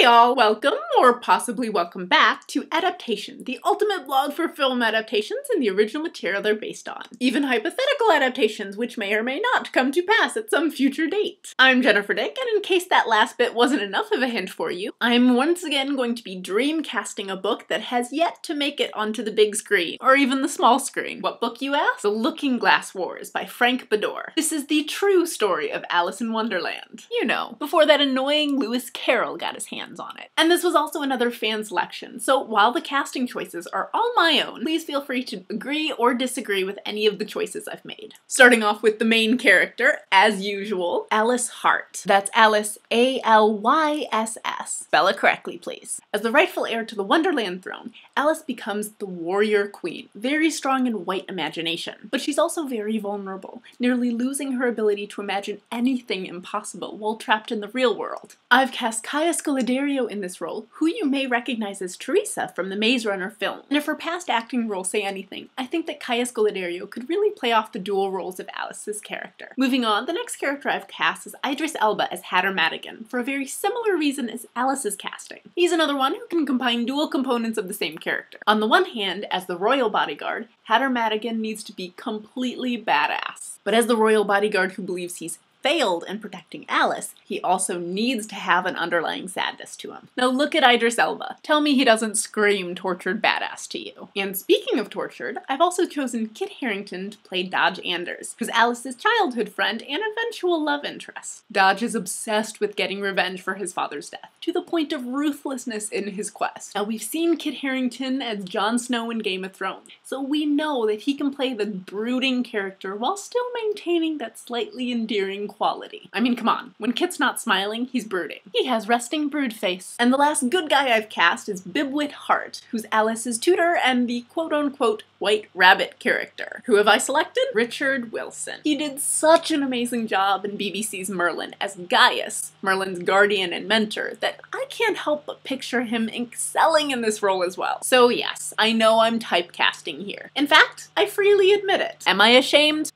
Hey all, welcome, or possibly welcome back, to Adaptation, the ultimate blog for film adaptations and the original material they're based on. Even hypothetical adaptations, which may or may not come to pass at some future date. I'm Jennifer Dick, and in case that last bit wasn't enough of a hint for you, I'm once again going to be dreamcasting a book that has yet to make it onto the big screen, or even the small screen. What book, you ask? The Looking Glass Wars by Frank Beddor. This is the true story of Alice in Wonderland. You know, before that annoying Lewis Carroll got his hands on it. And this was also another fan selection, so while the casting choices are all my own, please feel free to agree or disagree with any of the choices I've made. Starting off with the main character, as usual, Alice Hart. That's Alice, A-L-Y-S-S. Spell it correctly, please. As the rightful heir to the Wonderland throne, Alice becomes the warrior queen, very strong in white imagination. But she's also very vulnerable, nearly losing her ability to imagine anything impossible while trapped in the real world. I've cast Kaya Scoladerio in this role, who you may recognize as Teresa from the Maze Runner film. And if her past acting roles say anything, I think that Kaya Scoladerio could really play off the dual roles of Alice's character. Moving on, the next character I've cast is Idris Elba as Hatter Madigan, for a very similar reason as Alice's casting. He's another one who can combine dual components of the same character. On the one hand, as the royal bodyguard, Hatter Madigan needs to be completely badass. But as the royal bodyguard who believes he's failed in protecting Alice, he also needs to have an underlying sadness to him. Now look at Idris Elba. Tell me he doesn't scream tortured badass to you. And speaking of tortured, I've also chosen Kit Harington to play Dodge Anders, who's Alice's childhood friend and eventual love interest. Dodge is obsessed with getting revenge for his father's death, to the point of ruthlessness in his quest. Now we've seen Kit Harington as Jon Snow in Game of Thrones, so we know that he can play the brooding character while still maintaining that slightly endearing quality. I mean, come on, when Kit's not smiling, he's brooding. He has resting brood face. And the last good guy I've cast is Bibwit Hart, who's Alice's tutor and the quote-unquote White Rabbit character. Who have I selected? Richard Wilson. He did such an amazing job in BBC's Merlin as Gaius, Merlin's guardian and mentor, that I can't help but picture him excelling in this role as well. So yes, I know I'm typecasting here. In fact, I freely admit it. Am I ashamed?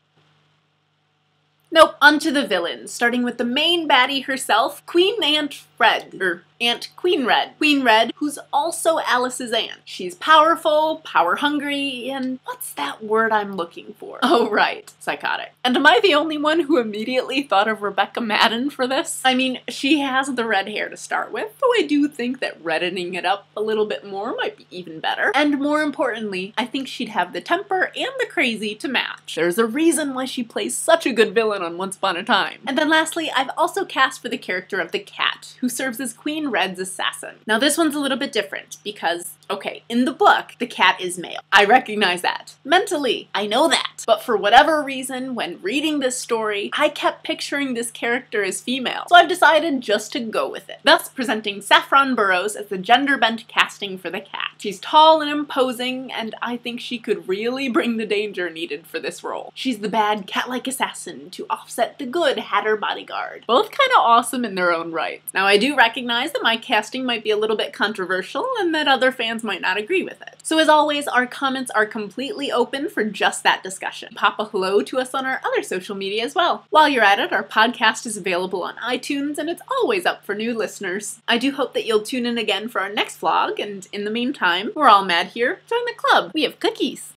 Nope, onto the villains, starting with the main baddie herself, Queen Aunt Fred, Aunt Queen Red. Queen Red, who's also Alice's aunt. She's powerful, power-hungry, and what's that word I'm looking for? Oh right, psychotic. And am I the only one who immediately thought of Rebecca Madden for this? I mean, she has the red hair to start with, though I do think that reddening it up a little bit more might be even better. And more importantly, I think she'd have the temper and the crazy to match. There's a reason why she plays such a good villain on Once Upon a Time. And then lastly, I've also cast for the character of the cat, who serves as Queen Red's assassin. Now this one's a little bit different because, okay, in the book, the cat is male. I recognize that. Mentally, I know that. But for whatever reason, when reading this story, I kept picturing this character as female, so I've decided just to go with it. Thus presenting Saffron Burrows as the gender-bent casting for the cat. She's tall and imposing, and I think she could really bring the danger needed for this role. She's the bad cat-like assassin to offset the good Hatter bodyguard. Both kind of awesome in their own rights. Now I do recognize that my casting might be a little bit controversial and that other fans might not agree with it. So as always, our comments are completely open for just that discussion. Pop a hello to us on our other social media as well. While you're at it, our podcast is available on iTunes and it's always up for new listeners. I do hope that you'll tune in again for our next vlog, and in the meantime, we're all mad here. Join the club. We have cookies.